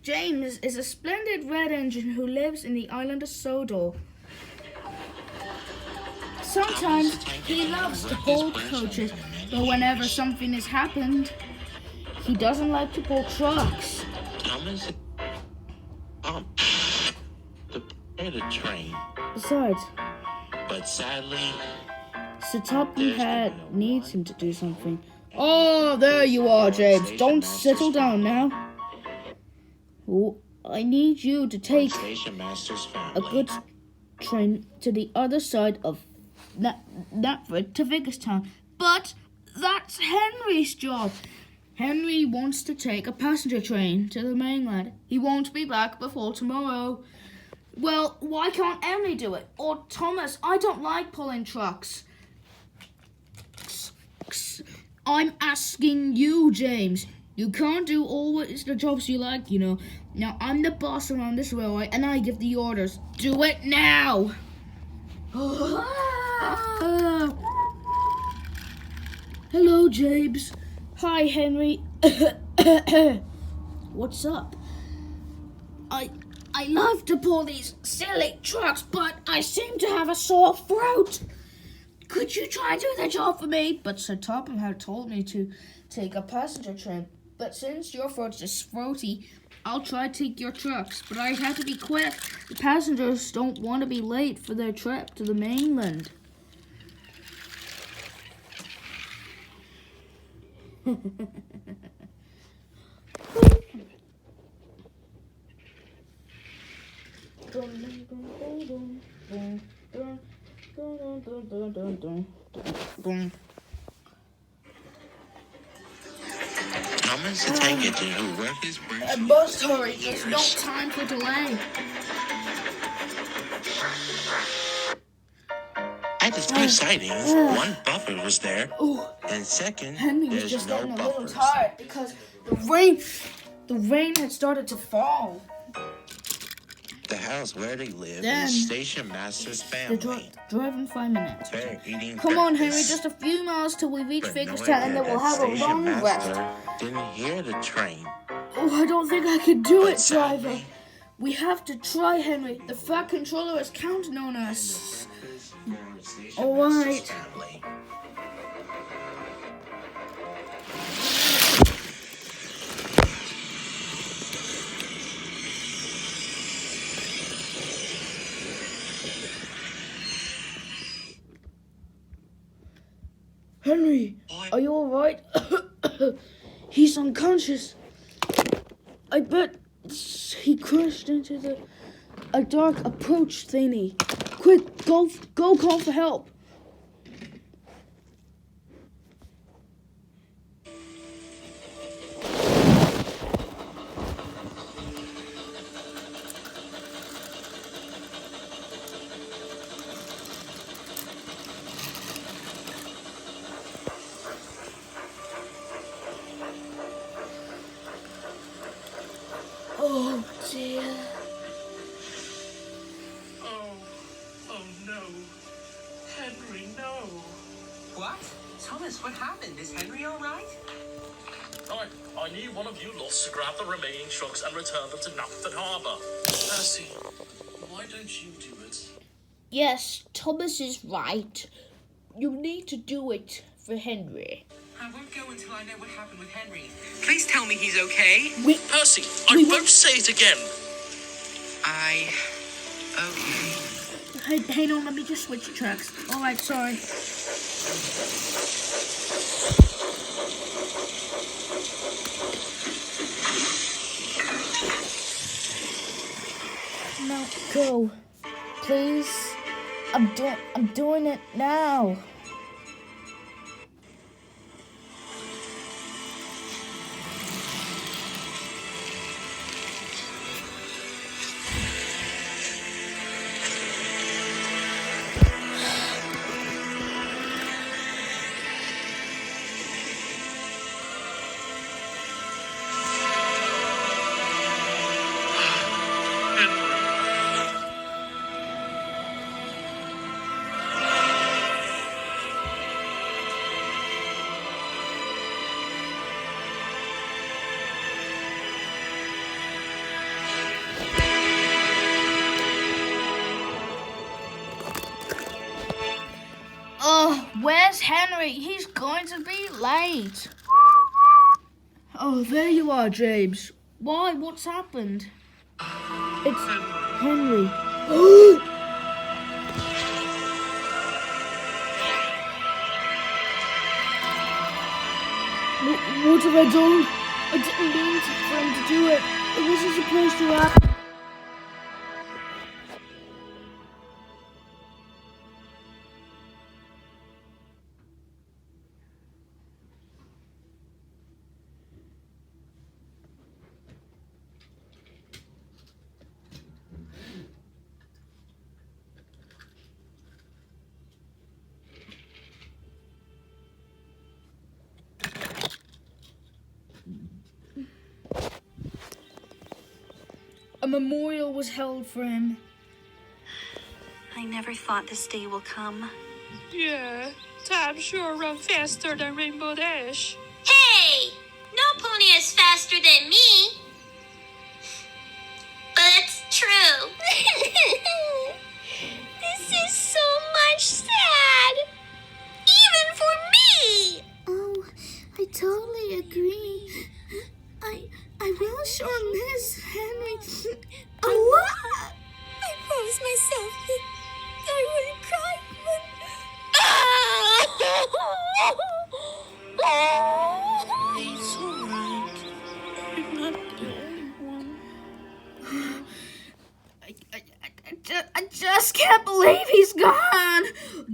James is a splendid red engine who lives in the island of Sodor. Sometimes he loves to pull coaches, but whenever something has happened, he doesn't like to pull trucks. Thomas, to prepare the train, Besides, but sadly, Sir Topham Hatt needs him to do something. Oh, there you are, James. Don't settle down now. Oh, I need you to take Station Master's a family. good train to the other side of Knapford to Vigarstown. But that's Henry's job. Henry wants to take a passenger train to the mainland. He won't be back before tomorrow. Well, why can't Emily do it? Or Thomas? I don't like pulling trucks. I'm asking you, James. You can't do all the jobs you like, you know. Now, I'm the boss around this railway, and I give the orders. Do it now! Hello, James. Hi, Henry. What's up? I love to pull these silly trucks, but I seem to have a sore throat. Could you try to do the job for me? But Sir Topham had told me to take a passenger train. But since your throat is throaty, I'll try to take your trucks. But I have to be quick. The passengers don't want to be late for their trip to the mainland. Thomas the tank engine who worked his brains. I must hurry. There's no time for delay. At the two sightings, one buffer was there, Oh, and second, Henry was there's just no getting a little buffers. tired because the rain had started to fall. The house where they live Then is Station Master's They're family. driving 5 minutes. They're eating Come on, Henry, breakfast. just a few miles till we reach But knowing Vigarstown, and then we'll that have a Station long rest. Master didn't hear the train. Oh, I don't think I can do But it, driver. sadly, We have to try, Henry. The Fat Controller is counting on us. Station All Master's right. family. Henry, are you all right? He's unconscious. I bet he crashed into a dark approach thingy. Quick, go call for help. Oh dear. Oh no. Henry, no. What? Thomas, what happened? Is Henry all right? I need one of you lots to grab the remaining trucks and return them to Knapford Harbour. Percy, why don't you do it? Yes, Thomas is right. You need to do it for Henry. I won't go until I know what happened with Henry. Please tell me he's okay. Percy, We I won't say it again. Okay. Hang on, let me just switch tracks. Alright, sorry. Now go. Please. I'm doing it now. Henry, he's going to be late. Oh, there you are, James. Why? What's happened? It's Henry. What have I done? I didn't mean for him to do it. It wasn't supposed to happen. A memorial was held for him. I never thought this day will come. Yeah, time sure run faster than Rainbow Dash. Hey! No pony is faster than me. But it's true. This is so much sad. Even for me. Oh, I totally agree. I will sure miss Henry a lot. I promised myself that I wouldn't cry, but... It's alright. You're not the only one. I just can't believe he's gone.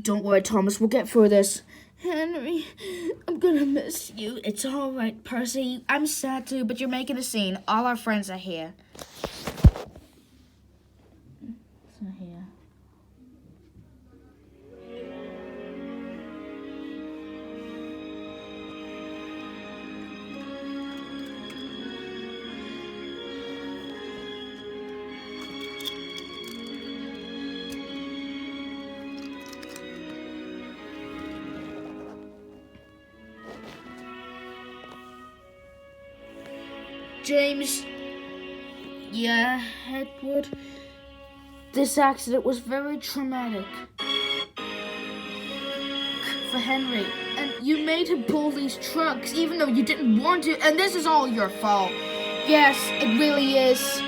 Don't worry, Thomas. We'll get through this. Henry, I'm gonna miss you. It's all right, Percy. I'm sad too, but you're making a scene. All our friends are here. It's not here. James. Yeah, Edward. This accident was very traumatic for Henry. And you made him pull these trucks even though you didn't want to. And this is all your fault. Yes, it really is.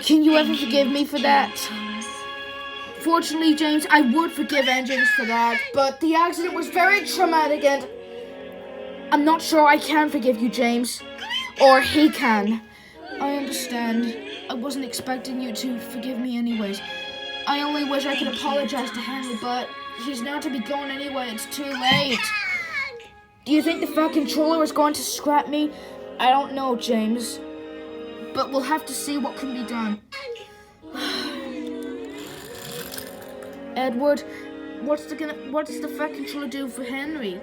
Can you ever forgive me for that? Fortunately, James, I would forgive Engines for that. But the accident was very traumatic and I'm not sure I can forgive you, James. Or he can. I understand. I wasn't expecting you to forgive me anyways. I only wish I could apologize to Henry, but he's now to be gone anyway. It's too late. Do you think the Fat Controller is going to scrap me? I don't know, James. But we'll have to see what can be done. Edward, what's the Fat Controller do for Henry?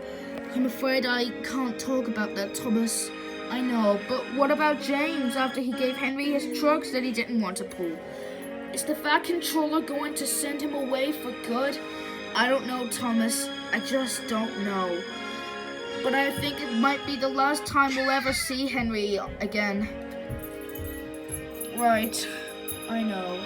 I'm afraid I can't talk about that, Thomas. I know, but what about James after he gave Henry his trucks that he didn't want to pull? Is the Fat Controller going to send him away for good? I don't know, Thomas. I just don't know. But I think it might be the last time we'll ever see Henry again. Right, I know.